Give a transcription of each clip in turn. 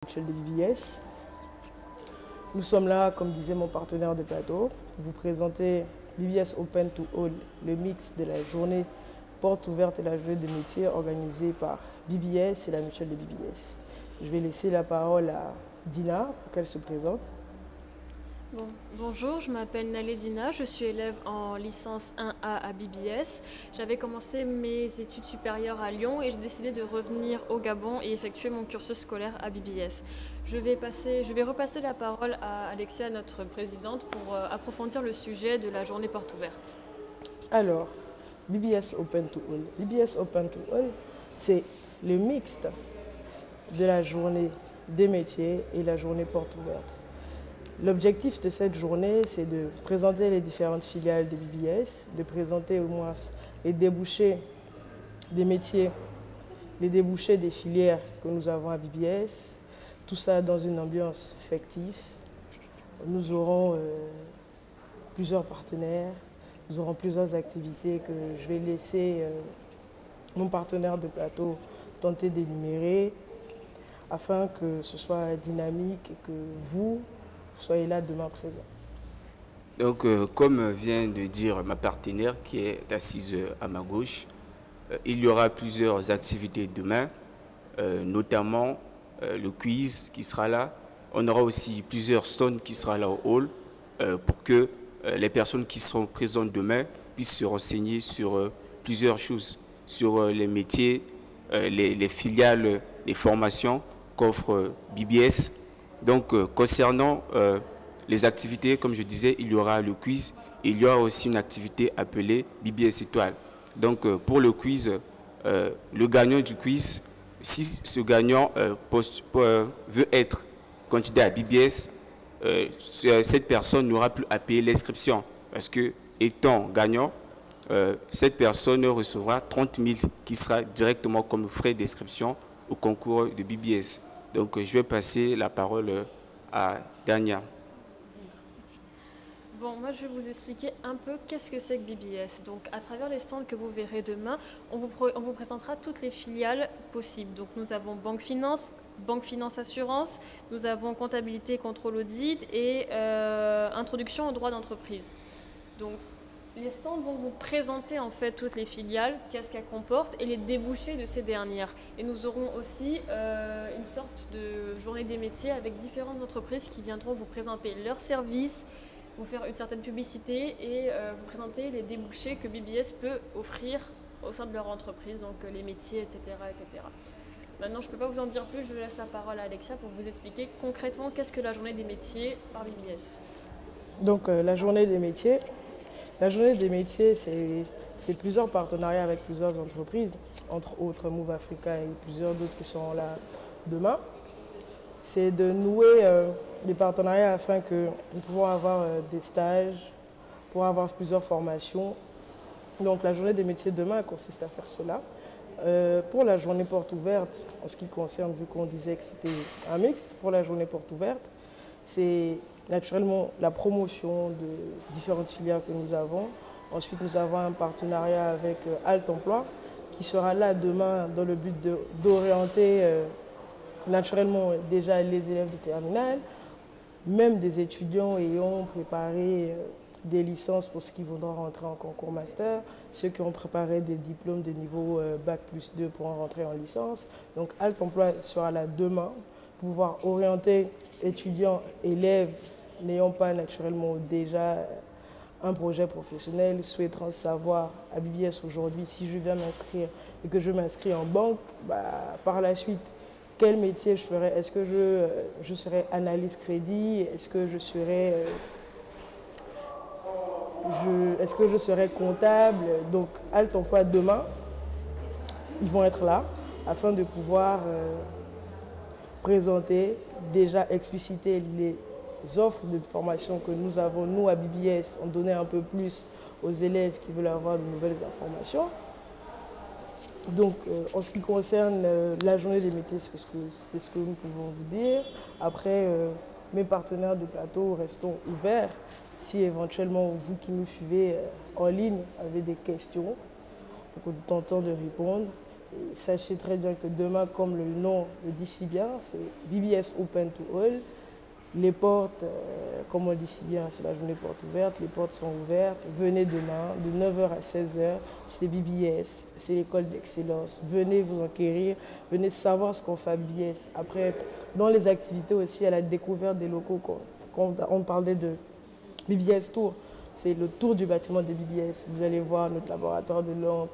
Mutuelle de BBS. Nous sommes là, comme disait mon partenaire de plateau, pour vous présenter BBS Open to All, le mix de la journée porte ouverte et la journée de métier organisée par BBS et la mutuelle de BBS. Je vais laisser la parole à Dina pour qu'elle se présente. Bonjour, je m'appelle Naledina, je suis élève en licence 1A à BBS. J'avais commencé mes études supérieures à Lyon et j'ai décidé de revenir au Gabon et effectuer mon cursus scolaire à BBS. Je vais repasser la parole à Alexia, notre présidente, pour approfondir le sujet de la journée porte ouverte. Alors, BBS Open to All. BBS Open to All, c'est le mixte de la journée des métiers et la journée porte ouverte. L'objectif de cette journée, c'est de présenter les différentes filiales de BBS, de présenter au moins les débouchés des métiers, les débouchés des filières que nous avons à BBS, tout ça dans une ambiance festive. Nous aurons plusieurs partenaires, nous aurons plusieurs activités que je vais laisser mon partenaire de plateau tenter d'énumérer afin que ce soit dynamique et que vous soyez là demain présent. Donc, comme vient de dire ma partenaire qui est assise à ma gauche, il y aura plusieurs activités demain, notamment le quiz qui sera là. On aura aussi plusieurs stands qui seront là au hall pour que les personnes qui seront présentes demain puissent se renseigner sur plusieurs choses, sur les métiers, les filiales, les formations qu'offre BBS. Donc, concernant les activités, comme je disais, il y aura le quiz et il y aura aussi une activité appelée BBS Étoile. Donc, pour le quiz, le gagnant du quiz, si ce gagnant veut être candidat à BBS, cette personne n'aura plus à payer l'inscription parce que, étant gagnant, cette personne recevra 30 000 qui sera directement comme frais d'inscription au concours de BBS. Donc, je vais passer la parole à Dania. Moi je vais vous expliquer un peu qu'est-ce que c'est que BBS. Donc à travers les stands que vous verrez demain, on vous présentera toutes les filiales possibles. Donc nous avons Banque Finance Assurance, nous avons Comptabilité, Contrôle Audit et Introduction au droit d'entreprise. Donc les stands vont vous présenter en fait toutes les filiales, qu'est-ce qu'elles comportent et les débouchés de ces dernières. Et nous aurons aussi une sorte de journée des métiers avec différentes entreprises qui viendront vous présenter leurs services, vous faire une certaine publicité et vous présenter les débouchés que BBS peut offrir au sein de leur entreprise, donc les métiers, etc., etc. Maintenant, je ne peux pas vous en dire plus, je laisse la parole à Alexia pour vous expliquer concrètement qu'est-ce que la journée des métiers par BBS. Donc, la journée des métiers, c'est plusieurs partenariats avec plusieurs entreprises, entre autres Move Africa et plusieurs d'autres qui seront là demain. C'est de nouer des partenariats afin que nous pouvons avoir des stages, pour avoir plusieurs formations. Donc la journée des métiers demain consiste à faire cela. Pour la journée porte ouverte, en ce qui concerne, vu qu'on disait que c'était un mixte, pour la journée porte ouverte, c'est naturellement la promotion de différentes filières que nous avons. Ensuite, nous avons un partenariat avec Alt Emploi qui sera là demain dans le but d'orienter naturellement déjà les élèves de terminale, même des étudiants ayant préparé des licences pour ceux qui voudront rentrer en concours master, ceux qui ont préparé des diplômes de niveau Bac+2 pour en rentrer en licence. Donc Alt Emploi sera là demain pour pouvoir orienter étudiants, élèves n'ayant pas naturellement déjà un projet professionnel, souhaitant savoir à BBS aujourd'hui si je viens m'inscrire et que je m'inscris en banque, par la suite, quel métier je ferais? Est-ce que je serais analyste crédit? Est-ce que je serais comptable? Donc, Alt Emploi demain, ils vont être là afin de pouvoir présenter, déjà expliciter les offres de formation que nous avons, nous à BBS, en donner un peu plus aux élèves qui veulent avoir de nouvelles informations. Donc, en ce qui concerne la journée des métiers, c'est ce que nous pouvons vous dire. Après, mes partenaires de plateau, restons ouverts. Si éventuellement vous qui nous suivez en ligne avez des questions, pour que nous tentons de répondre. Et sachez très bien que demain, comme le nom le dit si bien, c'est BBS Open to All. Les portes, comme on le dit si bien, c'est la journée porte ouverte, les portes sont ouvertes. Venez demain, de 9 h à 16 h, c'est BBS, c'est l'école d'excellence. Venez vous enquérir, venez savoir ce qu'on fait à BBS. Après, dans les activités aussi, à la découverte des locaux, quand on parlait de BBS Tour, c'est le tour du bâtiment de BBS. Vous allez voir notre laboratoire de langue,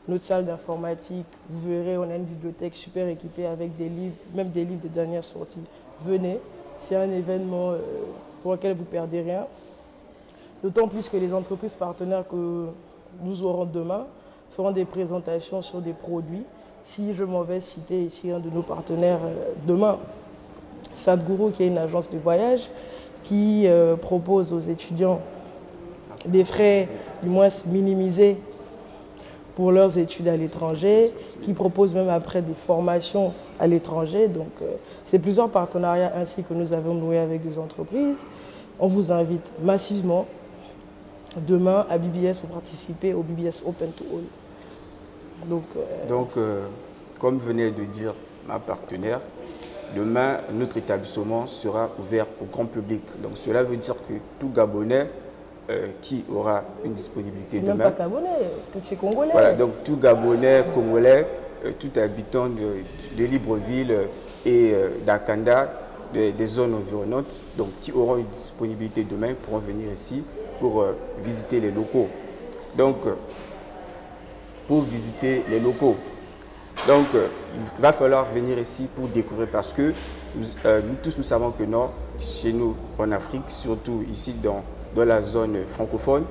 notre salle d'informatique. Vous verrez, on a une bibliothèque super équipée avec des livres, même des livres de dernière sortie. Venez. C'est un événement pour lequel vous ne perdez rien. D'autant plus que les entreprises partenaires que nous aurons demain feront des présentations sur des produits. Si je m'en vais citer ici un de nos partenaires demain, Sadhguru, qui est une agence de voyage, qui propose aux étudiants des frais du moins minimisés pour leurs études à l'étranger, qui proposent même après des formations à l'étranger. Donc, c'est plusieurs partenariats ainsi que nous avons noué avec des entreprises. On vous invite massivement demain à BBS pour participer au BBS Open to All. Donc, comme venait de dire ma partenaire, demain, notre établissement sera ouvert au grand public. Donc, cela veut dire que tout Gabonais qui aura une disponibilité demain. Même pas Gabonais, tout Congolais. Voilà, donc tout Gabonais, Congolais, tout habitant de Libreville et d'Akanda, des zones environnantes, donc qui auront une disponibilité demain pourront venir ici pour visiter les locaux. Donc, pour visiter les locaux. Donc, il va falloir venir ici pour découvrir parce que nous tous nous savons que non, chez nous en Afrique, surtout ici dans la zone francophone,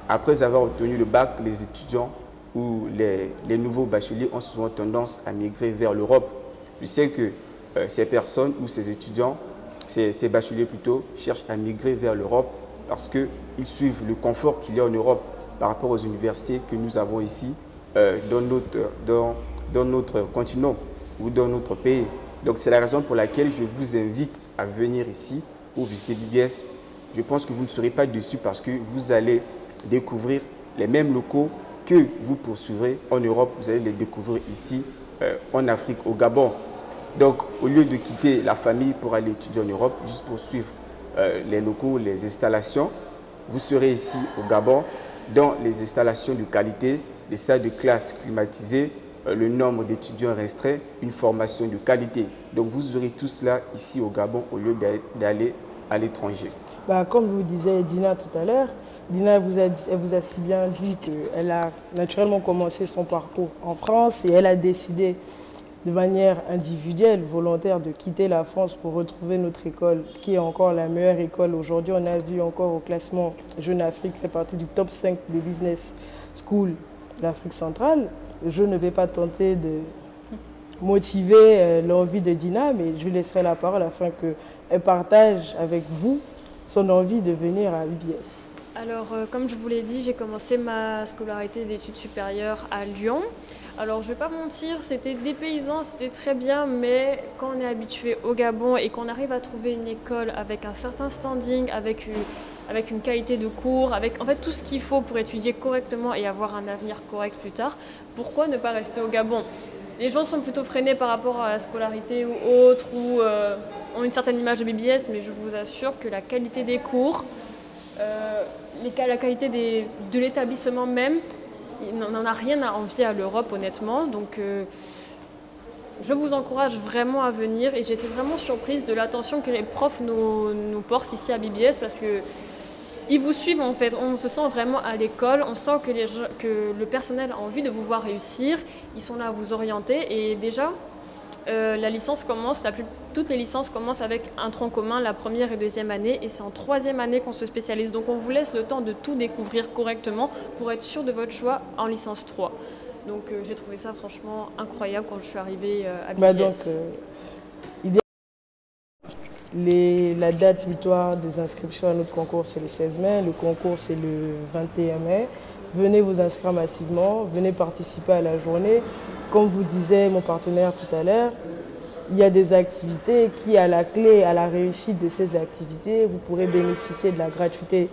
après avoir obtenu le bac, les étudiants ou les nouveaux bacheliers ont souvent tendance à migrer vers l'Europe. Je sais que ces personnes ou ces étudiants, ces bacheliers plutôt, cherchent à migrer vers l'Europe parce qu'ils suivent le confort qu'il y a en Europe par rapport aux universités que nous avons ici dans notre continent ou dans notre pays. Donc c'est la raison pour laquelle je vous invite à venir ici pour visiter BBS. Je pense que vous ne serez pas déçus parce que vous allez découvrir les mêmes locaux que vous poursuivrez en Europe. Vous allez les découvrir ici en Afrique, au Gabon. Donc au lieu de quitter la famille pour aller étudier en Europe, juste pour suivre les locaux, les installations, vous serez ici au Gabon dans les installations de qualité, des salles de classe climatisées, le nombre d'étudiants restreint, une formation de qualité. Donc vous aurez tout cela ici au Gabon au lieu d'aller à l'étranger. Comme vous disait Dina tout à l'heure, Dina elle vous a si bien dit qu'elle a naturellement commencé son parcours en France et elle a décidé de manière individuelle, volontaire, de quitter la France pour retrouver notre école, qui est encore la meilleure école. Aujourd'hui, on a vu encore au classement Jeune Afrique, fait partie du top 5 des business schools d'Afrique centrale. Je ne vais pas tenter de motiver l'envie de Dina, mais je lui laisserai la parole afin qu'elle partage avec vous son envie de venir à BBS. Alors, comme je vous l'ai dit, j'ai commencé ma scolarité d'études supérieures à Lyon. Alors, je ne vais pas mentir, c'était dépaysant, c'était très bien, mais quand on est habitué au Gabon et qu'on arrive à trouver une école avec un certain standing, avec une qualité de cours, avec en fait tout ce qu'il faut pour étudier correctement et avoir un avenir correct plus tard, pourquoi ne pas rester au Gabon? Les gens sont plutôt freinés par rapport à la scolarité ou autre, ou ont une certaine image de BBS, mais je vous assure que la qualité des cours, la qualité de l'établissement même, on n'en a rien à envier à l'Europe, honnêtement. Donc, je vous encourage vraiment à venir. Et j'étais vraiment surprise de l'attention que les profs nous portent ici à BBS parce qu'ils vous suivent, en fait. On se sent vraiment à l'école. On sent que le personnel a envie de vous voir réussir. Ils sont là à vous orienter. Et déjà, la licence commence, toutes les licences commencent avec un tronc commun, la première et deuxième année, et c'est en troisième année qu'on se spécialise. Donc on vous laisse le temps de tout découvrir correctement pour être sûr de votre choix en licence 3. Donc j'ai trouvé ça franchement incroyable quand je suis arrivée à BBS. La date butoir des inscriptions à notre concours, c'est le 16 mai. Le concours, c'est le 21 mai. Venez vous inscrire massivement, venez participer à la journée. Comme vous disait mon partenaire tout à l'heure, il y a des activités qui, à la clé, à la réussite de ces activités, vous pourrez bénéficier de la gratuité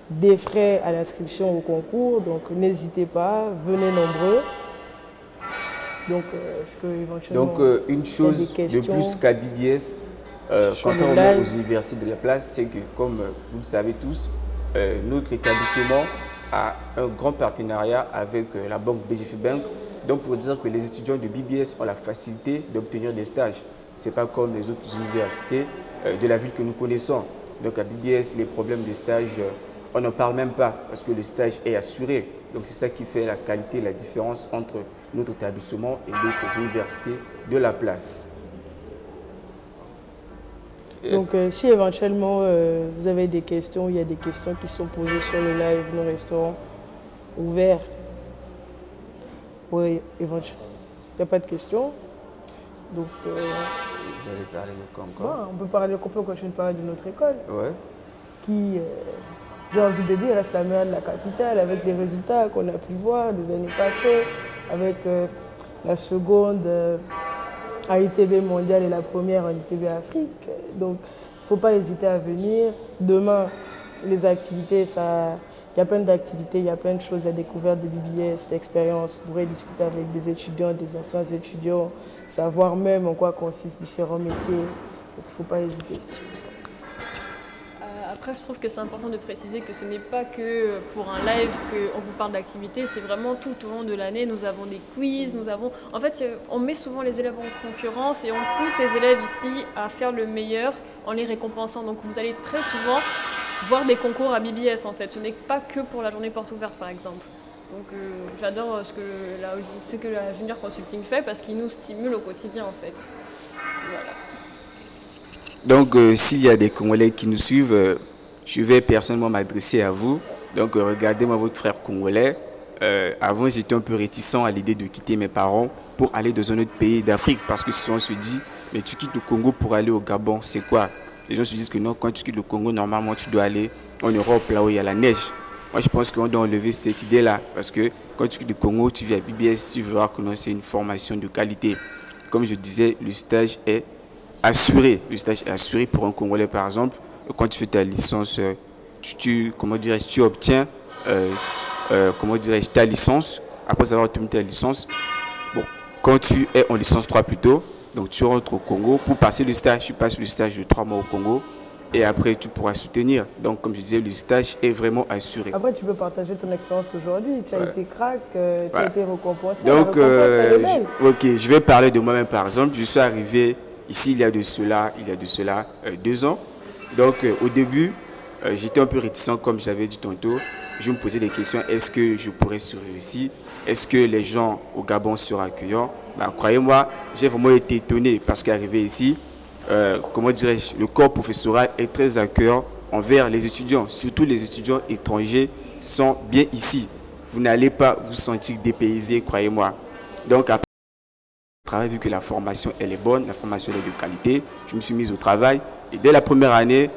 des frais à l'inscription au concours. Donc n'hésitez pas, venez nombreux. Donc, est-ce que éventuellement Donc, une chose de plus qu'à BBS, quand on est aux universités de la place, c'est que, comme vous le savez tous, notre établissement a un grand partenariat avec la banque BGF Bank. Donc, pour dire que les étudiants de BBS ont la facilité d'obtenir des stages. Ce n'est pas comme les autres universités de la ville que nous connaissons. Donc, à BBS, les problèmes de stage, on n'en parle même pas parce que le stage est assuré. Donc, c'est ça qui fait la qualité, la différence entre notre établissement et d'autres universités de la place. Donc, si éventuellement vous avez des questions, il y a des questions qui sont posées sur le live, nous resterons ouverts. Oui, éventuellement. Il n'y a pas de questions. Donc, vous allez parler de quoi encore? On peut parler, on peut continuer de parler de notre école. Ouais. Qui, j'ai envie de dire, reste la meilleure de la capitale, avec des résultats qu'on a pu voir des années passées, avec la seconde AITB mondiale et la première en ITB Afrique. Donc, il ne faut pas hésiter à venir. Demain, les activités, il y a plein d'activités, il y a plein de choses à découvrir de BBS, d'expériences. Vous pourrez discuter avec des étudiants, des anciens étudiants, savoir même en quoi consistent différents métiers. Donc, il ne faut pas hésiter. Après, je trouve que c'est important de préciser que ce n'est pas que pour un live qu'on vous parle d'activité, c'est vraiment tout au long de l'année. Nous avons des quiz, En fait, on met souvent les élèves en concurrence et on pousse les élèves ici à faire le meilleur en les récompensant. Donc vous allez très souvent voir des concours à BBS en fait. Ce n'est pas que pour la journée porte ouverte par exemple. Donc j'adore ce que la Junior Consulting fait parce qu'il nous stimule au quotidien en fait. Voilà. Donc, s'il y a des Congolais qui nous suivent, je vais personnellement m'adresser à vous. Donc, regardez-moi votre frère congolais. Avant, j'étais un peu réticent à l'idée de quitter mes parents pour aller dans un autre pays d'Afrique. Parce que souvent, on se dit, mais tu quittes le Congo pour aller au Gabon, c'est quoi? Les gens se disent que non, quand tu quittes le Congo, normalement, tu dois aller en Europe, là où il y a la neige. Moi, je pense qu'on doit enlever cette idée-là. Parce que quand tu quittes le Congo, tu viens à BBS, tu vas voir que non, c'est une formation de qualité. Comme je disais, le stage est assuré. Le stage est assuré pour un Congolais, par exemple. Quand tu fais ta licence, tu obtiens ta licence. Après avoir obtenu ta licence, bon, quand tu es en licence 3 plutôt, donc tu rentres au Congo pour passer le stage. Tu passes le stage de 3 mois au Congo et après tu pourras soutenir. Donc, comme je disais, le stage est vraiment assuré. Après, tu peux partager ton expérience aujourd'hui. Tu as été crack, tu as été récompensé. Donc, je vais parler de moi-même, par exemple. Je suis arrivé ici, il y a de cela 2 ans. Donc, au début, j'étais un peu réticent, comme j'avais dit tantôt. Je me posais des questions. Est-ce que je pourrais survivre ici? Est-ce que les gens au Gabon seront accueillants? Croyez-moi, j'ai vraiment été étonné parce qu'arrivé ici, le corps professoral est très accueillant envers les étudiants. Surtout les étudiants étrangers sont bien ici. Vous n'allez pas vous sentir dépaysé, croyez-moi. Donc, après travail, vu que la formation elle est bonne, la formation elle est de qualité, je me suis mis au travail et dès la première année,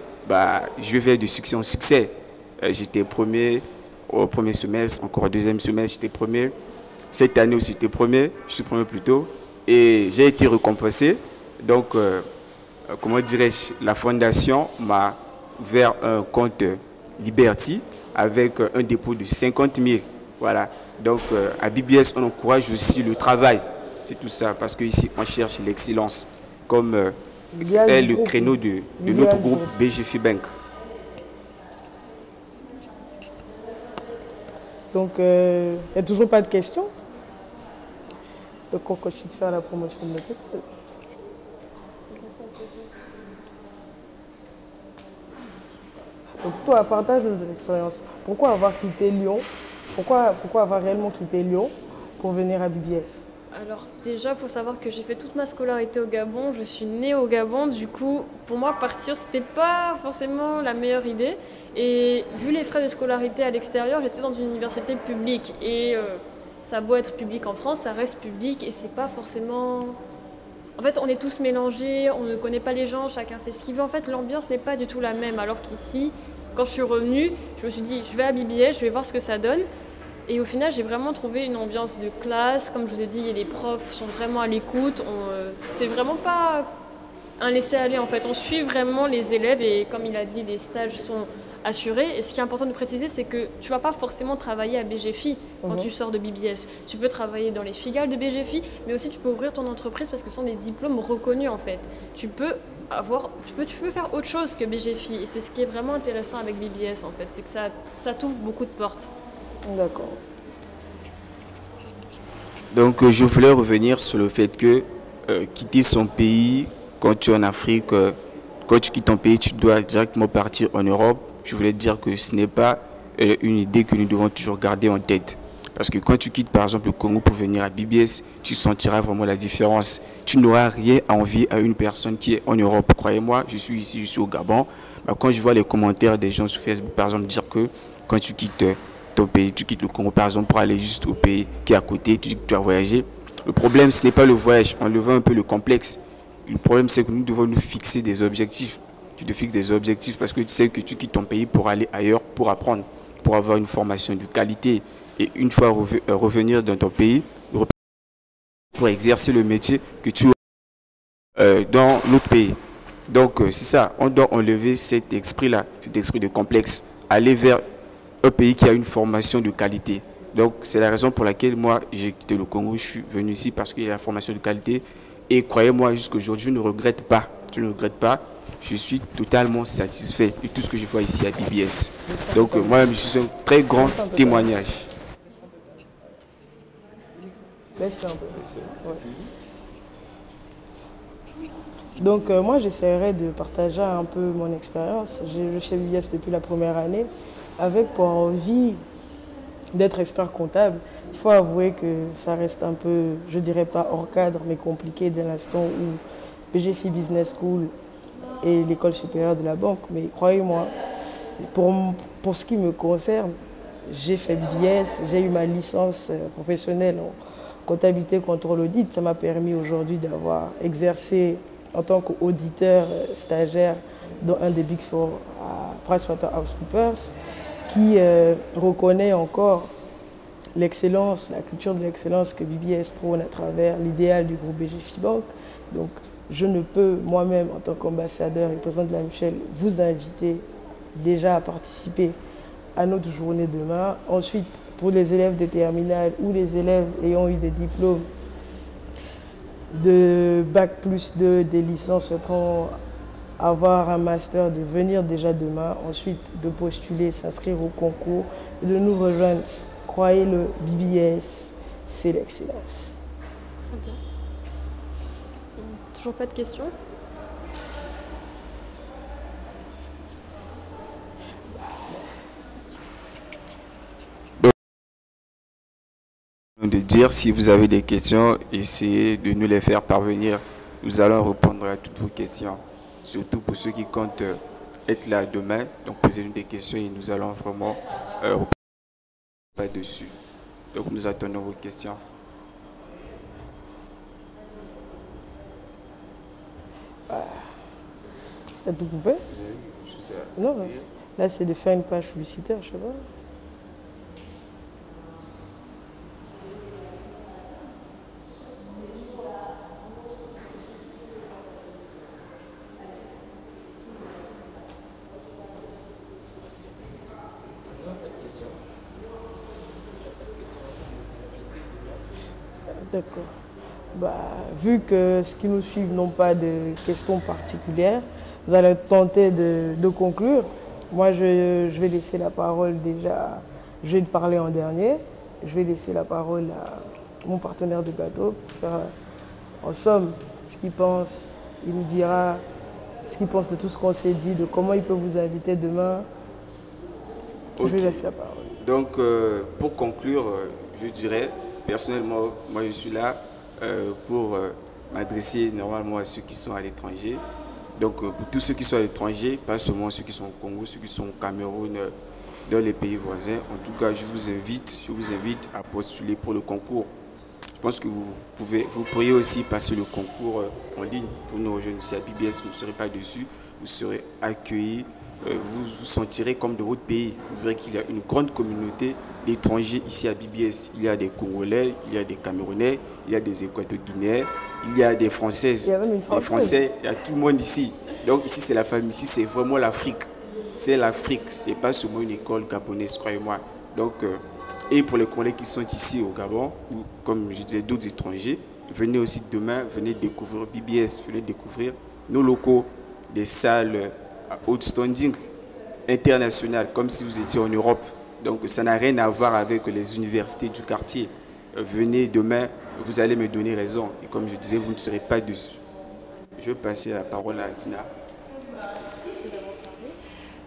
je vais de succès en succès. J'étais premier au premier semestre, encore au deuxième semestre, j'étais premier. Cette année aussi, j'étais premier, je suis premier plutôt, et j'ai été récompensé. Donc, la fondation m'a ouvert un compte Liberty avec un dépôt de 50 000. Voilà. Donc, à BBS, on encourage aussi le travail. C'est tout ça, parce qu'ici, on cherche l'excellence, comme est le créneau de notre groupe BGF Bank. Donc, il n'y a toujours pas de questions. Donc, on continue de faire la promotion de notre école. Donc, toi, partage-nous de l'expérience. Pourquoi avoir quitté Lyon? Pourquoi avoir réellement quitté Lyon pour venir à BBS? Alors déjà, il faut savoir que j'ai fait toute ma scolarité au Gabon, je suis née au Gabon, du coup, pour moi, partir, c'était pas forcément la meilleure idée. Et vu les frais de scolarité à l'extérieur, j'étais dans une université publique. Et ça a beau être public en France, ça reste public et c'est pas forcément... En fait, on est tous mélangés, on ne connaît pas les gens, chacun fait ce qu'il veut. En fait, l'ambiance n'est pas du tout la même, alors qu'ici, quand je suis revenue, je me suis dit, je vais à BBS, je vais voir ce que ça donne. Et au final, j'ai vraiment trouvé une ambiance de classe. Comme je vous ai dit, les profs sont vraiment à l'écoute. C'est vraiment pas un laisser-aller en fait. On suit vraiment les élèves et comme il a dit, les stages sont assurés. Et ce qui est important de préciser, c'est que tu ne vas pas forcément travailler à BGFI quand tu sors de BBS. Tu peux travailler dans les filiales de BGFI, mais aussi tu peux ouvrir ton entreprise parce que ce sont des diplômes reconnus en fait. Tu peux faire autre chose que BGFI et c'est ce qui est vraiment intéressant avec BBS en fait, c'est que ça t'ouvre beaucoup de portes. D'accord. Donc, je voulais revenir sur le fait que quitter son pays, quand tu es en Afrique, quand tu quittes ton pays, tu dois directement partir en Europe. Je voulais dire que ce n'est pas une idée que nous devons toujours garder en tête. Parce que quand tu quittes par exemple le Congo pour venir à BBS, tu sentiras vraiment la différence. Tu n'auras rien à envier à une personne qui est en Europe. Croyez-moi, je suis ici, je suis au Gabon. Quand je vois les commentaires des gens sur Facebook, par exemple, dire que quand tu quittes ton pays, tu quittes le Congo par exemple pour aller juste au pays qui est à côté, tu dis que tu as voyagé. Le problème, ce n'est pas le voyage, on le voit un peu le complexe. Le problème, c'est que nous devons nous fixer des objectifs. Tu te fixes des objectifs parce que tu sais que tu quittes ton pays pour aller ailleurs, pour apprendre, pour avoir une formation de qualité. Et une fois revenir dans ton pays, pour exercer le métier que tu as dans l'autre pays. Donc, c'est ça, on doit enlever cet esprit-là, cet esprit de complexe, aller vers un pays qui a une formation de qualité. Donc, c'est la raison pour laquelle moi, j'ai quitté le Congo, je suis venu ici parce qu'il y a la formation de qualité. Et croyez-moi, jusqu'à aujourd'hui, je ne regrette pas. Je ne regrette pas. Je suis totalement satisfait de tout ce que je vois ici à BBS. Donc, moi-même, je suis un très grand témoignage. Baisse un peu. Ouais. Donc, moi, j'essaierai de partager un peu mon expérience. Je suis chez BBS depuis la première année, avec pour envie d'être expert comptable. Il faut avouer que ça reste un peu, je dirais pas hors cadre, mais compliqué dès l'instant où BGFI Business School et l'école supérieure de la banque. Mais croyez-moi, pour ce qui me concerne, j'ai fait BBS, j'ai eu ma licence professionnelle en comptabilité, contrôle, audit. Ça m'a permis aujourd'hui d'avoir exercé en tant qu'auditeur stagiaire dans un des Big Four à PricewaterhouseCoopers, qui reconnaît encore l'excellence, la culture de l'excellence que BBS prône à travers l'idéal du groupe BGFI Bank. Donc, je ne peux moi-même, en tant qu'ambassadeur et président de la Michel, vous inviter déjà à participer à notre journée demain. Ensuite, pour les élèves de terminale ou les élèves ayant eu des diplômes de Bac+2, des licences souhaitant avoir un master, de venir déjà demain, ensuite de postuler, s'inscrire au concours, et de nous rejoindre. Croyez-le, BBS, c'est l'excellence. Très bien. Toujours pas de questions? De dire si vous avez des questions, essayez de nous les faire parvenir. Nous allons répondre à toutes vos questions, surtout pour ceux qui comptent être là demain. Donc posez-nous des questions et nous allons vraiment répondre dessus. Donc nous attendons vos questions. T'as tout coupé? Non, là c'est de faire une page publicitaire, je sais pas. D'accord. Vu que ceux qui nous suivent n'ont pas de questions particulières, vous allez tenter de conclure. Moi, je vais laisser la parole déjà, je vais te parler en dernier. Je vais laisser la parole à mon partenaire de bateau pour faire en somme ce qu'il pense. Il nous dira ce qu'il pense de tout ce qu'on s'est dit, de comment il peut vous inviter demain. Okay. Je lui laisse la parole. Donc, pour conclure, je dirais, personnellement, moi je suis là pour m'adresser normalement à ceux qui sont à l'étranger. Donc pour tous ceux qui sont à l'étranger, pas seulement ceux qui sont au Congo, ceux qui sont au Cameroun, dans les pays voisins. En tout cas, je vous invite à postuler pour le concours. Je pense que vous pourriez aussi passer le concours en ligne pour nous rejoindre ici à BBS. Vous ne serez pas dessus, vous serez accueillis vous vous sentirez comme de votre pays. Vous verrez qu'il y a une grande communauté d'étrangers ici à BBS. Il y a des Congolais, il y a des Camerounais, il y a des Équato-Guinéens, il y a des Françaises, Il y a même une Française. des Français, il y a tout le monde ici. Donc ici c'est la famille, ici c'est vraiment l'Afrique. C'est l'Afrique, c'est pas seulement une école gabonaise, croyez-moi. Donc, et pour les Congolais qui sont ici au Gabon, ou comme je disais, d'autres étrangers, venez aussi demain, venez découvrir BBS, venez découvrir nos locaux, des salles à haute standing internationales, comme si vous étiez en Europe. Donc ça n'a rien à voir avec les universités du quartier. Venez demain, vous allez me donner raison. Et comme je disais, vous ne serez pas dessus. Je vais passer la parole à Dina.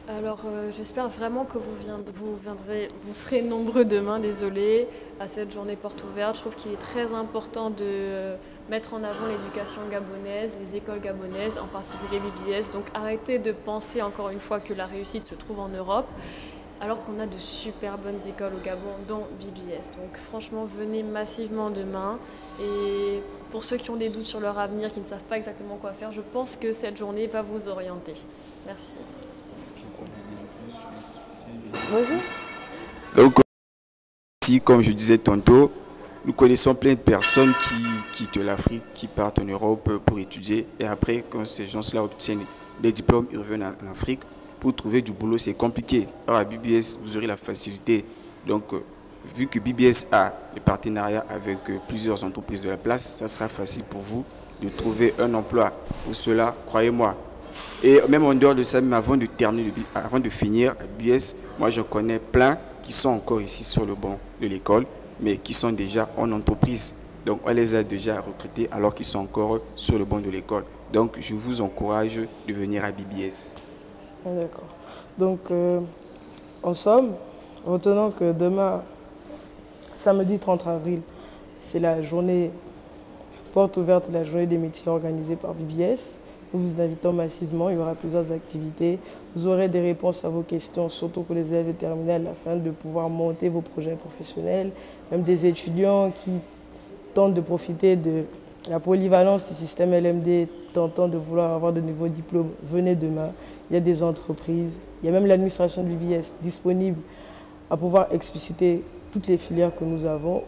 Alors j'espère vraiment que vous serez nombreux demain, désolé, à cette journée porte ouverte. Je trouve qu'il est très important de mettre en avant l'éducation gabonaise, les écoles gabonaises, en particulier BBS. Donc arrêtez de penser encore une fois que la réussite se trouve en Europe, alors qu'on a de super bonnes écoles au Gabon, dont BBS. Donc franchement, venez massivement demain. Et pour ceux qui ont des doutes sur leur avenir, qui ne savent pas exactement quoi faire, je pense que cette journée va vous orienter. Merci. Bonjour. Donc, ici, comme je disais tantôt, nous connaissons plein de personnes qui quittent l'Afrique, qui partent en Europe pour étudier. Et après, quand ces gens-là obtiennent des diplômes, ils reviennent en Afrique. Pour trouver du boulot, c'est compliqué. Alors à BBS, vous aurez la facilité. Donc, vu que BBS a des partenariats avec plusieurs entreprises de la place, ça sera facile pour vous de trouver un emploi. Pour cela, croyez-moi. Et même en dehors de ça, même avant de terminer, avant de finir à BBS, moi je connais plein qui sont encore ici sur le banc de l'école, mais qui sont déjà en entreprise. Donc on les a déjà recrutés alors qu'ils sont encore sur le banc de l'école. Donc je vous encourage de venir à BBS. D'accord. Donc, en somme, retenons que demain, samedi 30 avril, c'est la journée porte ouverte, la journée des métiers organisée par BBS. Nous vous invitons massivement, il y aura plusieurs activités. Vous aurez des réponses à vos questions, surtout pour les élèves de terminale, afin de pouvoir monter vos projets professionnels. Même des étudiants qui tentent de profiter de la polyvalence du système LMD, tentant de vouloir avoir de nouveaux diplômes, venez demain. Il y a des entreprises, il y a même l'administration de BBS disponible à pouvoir expliciter toutes les filières que nous avons.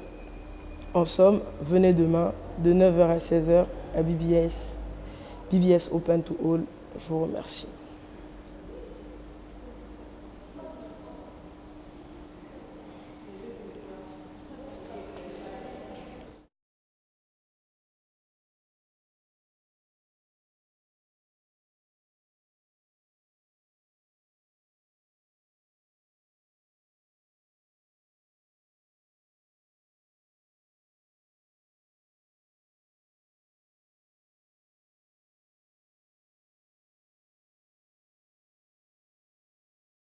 En somme, venez demain de 9h à 16h à BBS. BBS Open to All. Je vous remercie.